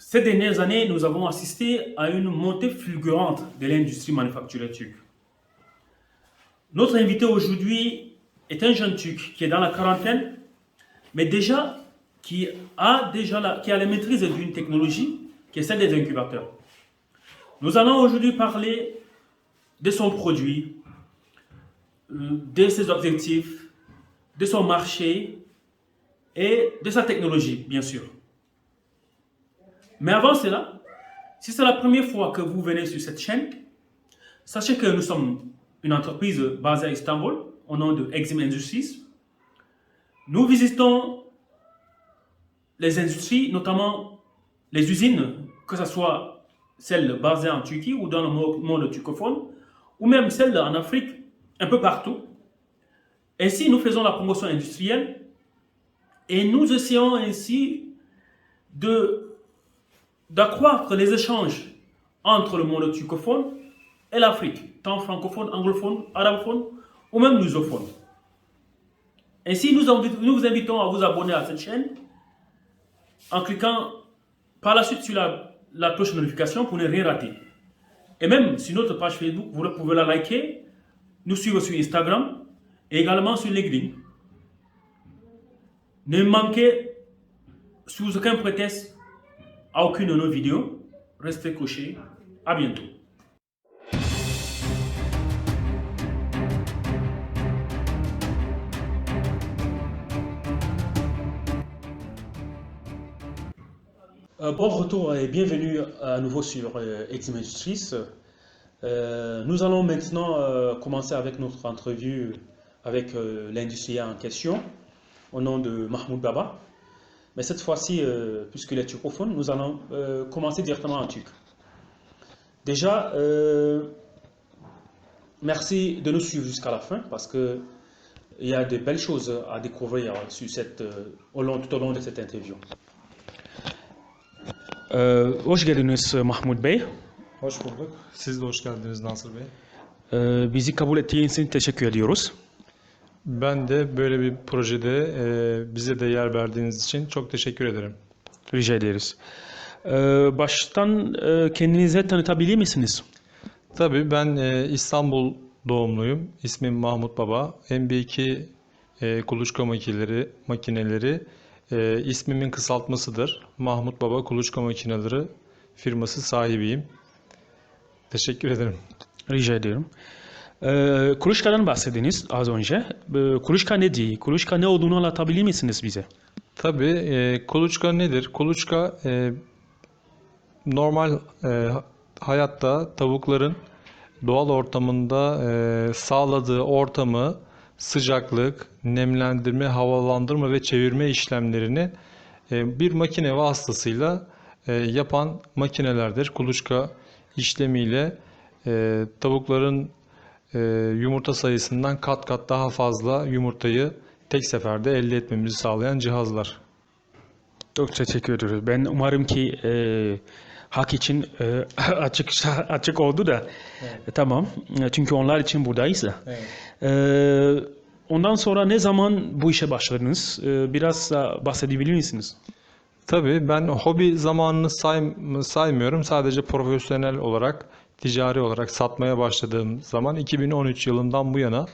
Ces dernières années, nous avons assisté à une montée fulgurante de l'industrie manufacturière turque. Notre invité aujourd'hui est un jeune Turc qui est dans la quarantaine, mais qui a la maîtrise d'une technologie qui est celle des incubateurs. Nous allons aujourd'hui parler de son produit, de ses objectifs, de son marché et de sa technologie, bien sûr. Mais avant cela, si c'est la première fois que vous venez sur cette chaîne, sachez que nous sommes une entreprise basée à Istanbul, au nom de Exim Industries. Nous visitons les industries, notamment les usines, que ce soit celles basées en Turquie ou dans le monde turcophone, ou même celles en Afrique, un peu partout. Ainsi, nous faisons la promotion industrielle et nous essayons ainsi d'accroître les échanges entre le monde turcophone et l'Afrique, tant francophone, anglophone, arabophone ou même lusophone. Ainsi, nous vous invitons à vous abonner à cette chaîne en cliquant par la suite sur la cloche de notification pour ne rien rater. Et même sur notre page Facebook, vous pouvez la liker, nous suivre sur Instagram et également sur LinkedIn. Ne manquez sous aucun prétexte à aucune de nos vidéos. Restez couchés. À bientôt. Bon retour et bienvenue à nouveau sur Exim Industries. Nous allons maintenant commencer avec notre entrevue avec l'industriel en question, au nom de Mahmoud Baba. Mais cette fois-ci, puisqu'il est turcophone, nous allons commencer directement en turc. Déjà, merci de nous suivre jusqu'à la fin parce qu'il y a de belles choses à découvrir sur tout au long de cette interview. Hoş geldiniz Mahmut Bey. Hoş bulduk. Siz de hoş geldiniz Nasır Bey. Bizi kabul ettiğiniz için teşekkür ediyoruz. Ben de böyle bir projede bize de yer verdiğiniz için çok teşekkür ederim. Rica ederiz. Baştan kendinize tanıtabilir misiniz? Tabii ben İstanbul doğumluyum. İsmim Mahmut Baba. MB2 kuluçka makineleri ismimin kısaltmasıdır. Mahmut Baba Kuluçka Makineleri firması sahibiyim. Teşekkür ederim. Rica ediyorum. Kuluçkadan bahsediniz az önce. Kuluçka nedir? Kuluçka ne olduğunu anlatabilir misiniz bize? Tabii kuluçka nedir? Kuluçka normal hayatta tavukların doğal ortamında sağladığı ortamı sıcaklık, nemlendirme, havalandırma ve çevirme işlemlerini bir makine vasıtasıyla yapan makinelerdir. Kuluçka işlemiyle tavukların yumurta sayısından kat kat daha fazla yumurtayı tek seferde elde etmemizi sağlayan cihazlar. Çok teşekkür ediyoruz. Ben umarım ki hak için açık oldu da. Evet. Tamam. Çünkü onlar için buradayız da. Evet. Ondan sonra ne zaman bu işe başladınız? Biraz da bahsedebilir misiniz? Tabii ben hobi zamanını saymıyorum. Sadece profesyonel olarak, ticari olarak satmaya başladığım zaman 2013 yılından bu yana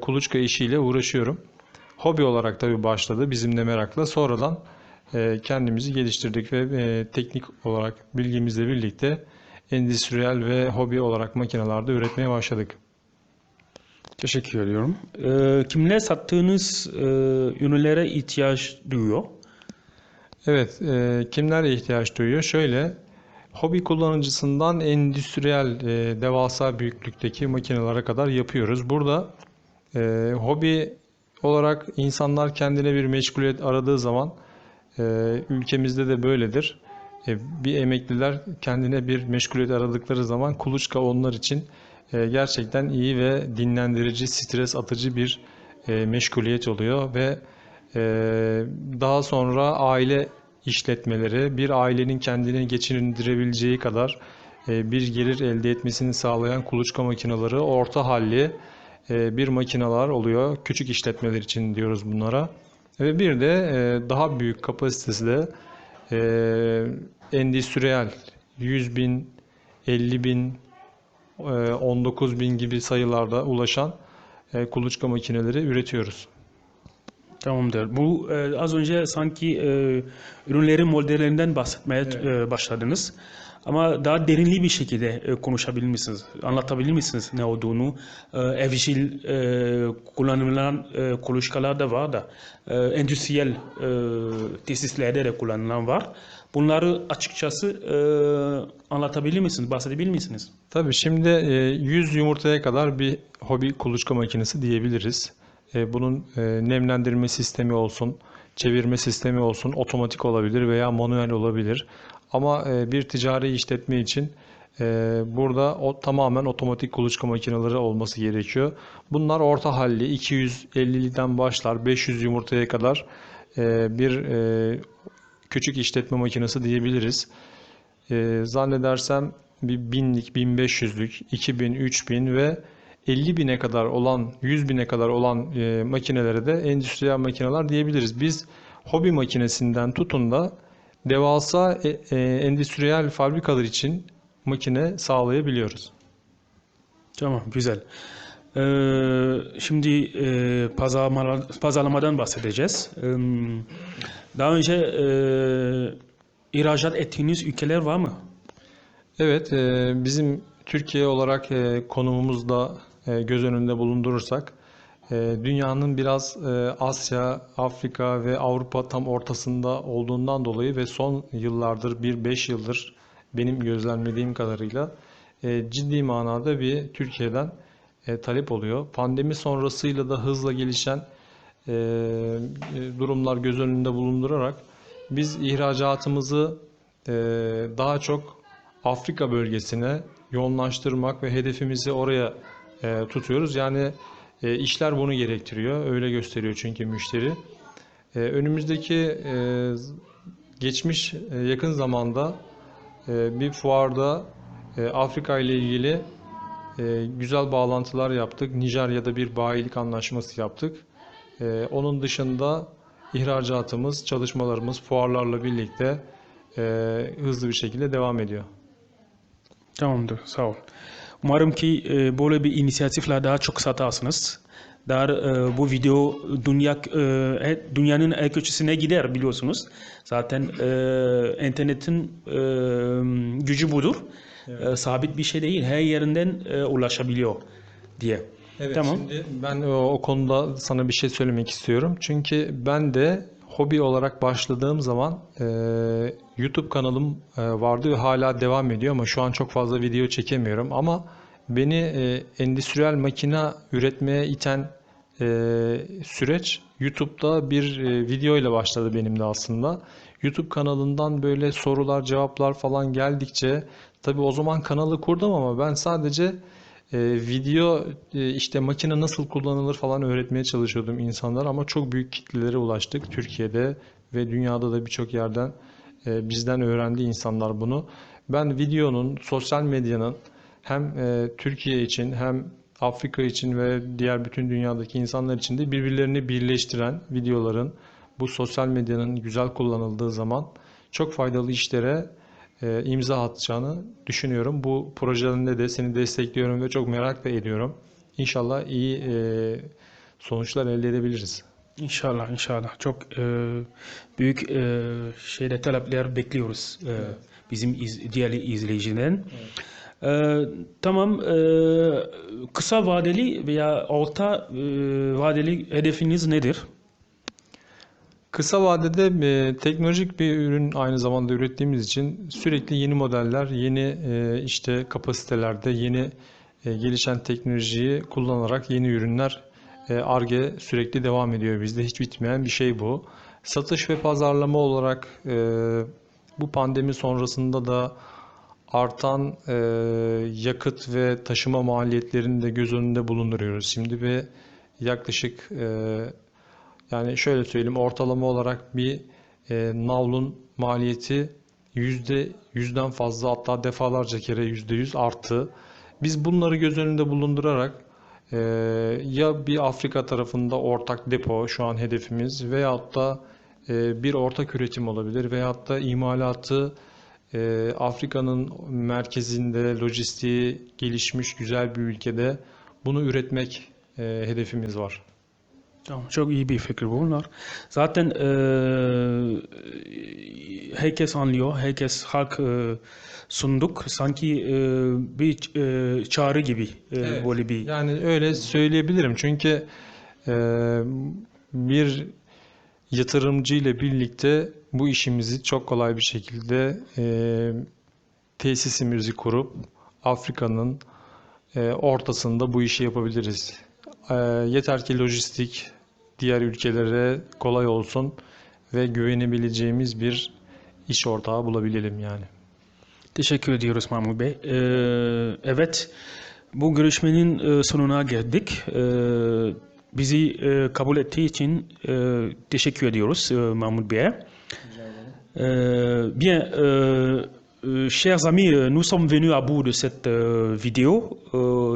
kuluçka işiyle uğraşıyorum. Hobi olarak tabii başladı bizimle merakla. Sonradan kendimizi geliştirdik ve teknik olarak bilgimizle birlikte endüstriyel ve hobi olarak makinelerde üretmeye başladık. Teşekkür ediyorum. Kimlere sattığınız ürünlere ihtiyaç duyuyor? Evet, kimler ihtiyaç duyuyor? Şöyle, hobi kullanıcısından endüstriyel devasa büyüklükteki makinelere kadar yapıyoruz. Burada hobi olarak insanlar kendine bir meşguliyet aradığı zaman ülkemizde de böyledir. Bir emekliler kendine bir meşguliyet aradıkları zaman kuluçka onlar için gerçekten iyi ve dinlendirici, stres atıcı bir meşguliyet oluyor ve daha sonra aile işletmeleri bir ailenin kendini geçindirebileceği kadar bir gelir elde etmesini sağlayan kuluçka makineleri orta halli bir makineler oluyor. Küçük işletmeler için diyoruz bunlara. Ve bir de daha büyük kapasitesinde endüstriyel 100 bin, 50 bin, 19 bin gibi sayılarda ulaşan kuluçka makineleri üretiyoruz. Tamamdır. Bu az önce sanki ürünlerin modellerinden bahsetmeye başladınız. Ama daha derinli bir şekilde konuşabilir misiniz? Anlatabilir misiniz ne olduğunu? Evcil kullanılan kuluçkalar da var da endüstriyel tesislerde de kullanılan var. Bunları açıkçası anlatabilir misiniz? Bahsedebilir misiniz? Tabii şimdi 100 yumurtaya kadar bir hobi kuluçka makinesi diyebiliriz. Bunun nemlendirme sistemi olsun, çevirme sistemi olsun, otomatik olabilir veya manuel olabilir. Ama bir ticari işletme için burada tamamen otomatik kuluçka makineleri olması gerekiyor. Bunlar orta halli 250'den başlar 500 yumurtaya kadar bir küçük işletme makinesi diyebiliriz. Zannedersem bir 1000'lik, 1500'lük, 2000, 3000 ve 50 bine kadar olan, 100 bine kadar olan makinelere de endüstriyel makineler diyebiliriz. Biz hobi makinesinden tutun da devasa endüstriyel fabrikalar için makine sağlayabiliyoruz. Tamam, güzel. Şimdi pazarlamadan bahsedeceğiz. Daha önce ihracat ettiğiniz ülkeler var mı? Evet, bizim Türkiye olarak konumumuzu da göz önünde bulundurursak, dünyanın biraz Asya, Afrika ve Avrupa tam ortasında olduğundan dolayı ve son yıllardır, 1-5 yıldır benim gözlemlediğim kadarıyla ciddi manada bir Türkiye'den talep oluyor. Pandemi sonrasıyla da hızla gelişen durumlar göz önünde bulundurarak biz ihracatımızı daha çok Afrika bölgesine yoğunlaştırmak ve hedefimizi oraya tutuyoruz. Yani işler bunu gerektiriyor. Öyle gösteriyor çünkü müşteri. Önümüzdeki geçmiş yakın zamanda bir fuarda Afrika ile ilgili güzel bağlantılar yaptık. Nijerya'da bir bayilik anlaşması yaptık. Onun dışında ihracatımız, çalışmalarımız fuarlarla birlikte hızlı bir şekilde devam ediyor. Tamamdır, sağ ol. Umarım ki böyle bir inisiyatifle daha çok satarsınız. Daha bu video dünyanın her köşesine gider biliyorsunuz. Zaten internetin gücü budur. Evet. Sabit bir şey değil. Her yerinden ulaşabiliyor diye. Evet, Tamam. şimdi ben o konuda sana bir şey söylemek istiyorum. Çünkü ben de hobi olarak başladığım zaman YouTube kanalım vardı ve hala devam ediyor ama şu an çok fazla video çekemiyorum. Ama beni endüstriyel makine üretmeye iten süreç YouTube'da bir video ile başladı benim de aslında. YouTube kanalından böyle sorular, cevaplar falan geldikçe tabii o zaman kanalı kurdum ama ben sadece video işte makine nasıl kullanılır falan öğretmeye çalışıyordum insanlara ama çok büyük kitlelere ulaştık Türkiye'de ve dünyada da birçok yerden bizden öğrendi insanlar bunu. Ben videonun, sosyal medyanın hem Türkiye için hem Afrika için ve diğer bütün dünyadaki insanlar için de birbirlerini birleştiren videoların bu sosyal medyanın güzel kullanıldığı zaman çok faydalı işlere imza atacağını düşünüyorum. Bu projelerinde de seni destekliyorum ve çok merak da ediyorum. İnşallah iyi sonuçlar elde edebiliriz. İnşallah, inşallah. Çok büyük talepler bekliyoruz bizim diğer izleyicilerin. Tamam. Kısa vadeli veya orta vadeli hedefiniz nedir? Kısa vadede teknolojik bir ürün aynı zamanda ürettiğimiz için sürekli yeni modeller, yeni işte kapasitelerde yeni gelişen teknolojiyi kullanarak yeni ürünler Ar-Ge sürekli devam ediyor bizde. Hiç bitmeyen bir şey bu. Satış ve pazarlama olarak bu pandemi sonrasında da artan yakıt ve taşıma maliyetlerini de göz önünde bulunduruyoruz. Şimdi bir yaklaşık yani şöyle söyleyeyim ortalama olarak bir navlun maliyeti %100'den fazla hatta defalarca kere %100 arttı. Biz bunları göz önünde bulundurarak e, ya bir Afrika tarafında ortak depo şu an hedefimiz veyahut da bir ortak üretim olabilir veyahut da imalatı Afrika'nın merkezinde, lojistiği gelişmiş güzel bir ülkede bunu üretmek hedefimiz var. Tamam, çok iyi bir fikir bunlar. Zaten herkes anlıyor, herkes halk sunduk. Sanki bir çağrı gibi Evet. böyle bir. Yani öyle söyleyebilirim. Çünkü e, bir yatırımcı ile birlikte bu işimizi çok kolay bir şekilde tesisimizi kurup Afrika'nın ortasında bu işi yapabiliriz. Yeter ki lojistik diğer ülkelere kolay olsun ve güvenebileceğimiz bir iş ortağı bulabilelim yani. Teşekkür ediyoruz Mahmut Bey. Evet, bu görüşmenin sonuna geldik. Bizi kabul ettiği için teşekkür ediyoruz Mahmut Bey'e. Bien, chers amis, nous sommes venus à bout de cette vidéo,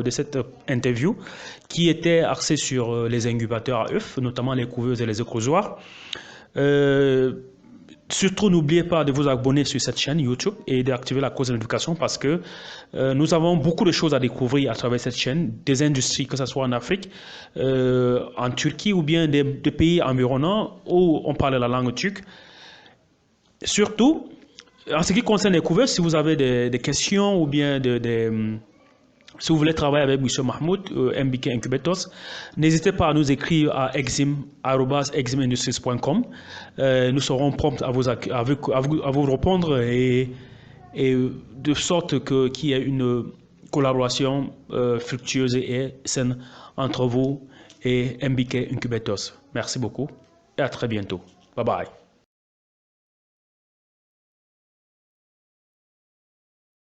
de cette interview qui était axée sur les incubateurs à œufs, notamment les couveuses et les éclosoires. Surtout, n'oubliez pas de vous abonner sur cette chaîne YouTube et d'activer la cloche de notification parce que nous avons beaucoup de choses à découvrir à travers cette chaîne, des industries, que ce soit en Afrique, en Turquie ou bien des pays environnants où on parle la langue turque. Surtout, en ce qui concerne les couveuses, si vous avez des questions ou bien si vous voulez travailler avec M. Mahmoud, MBK Incubators, n'hésitez pas à nous écrire à exim@eximindustries.com. Nous serons prompts à vous répondre et de sorte qu'il y ait une collaboration fructueuse et saine entre vous et MBK Incubators. Merci beaucoup et à très bientôt. Bye bye.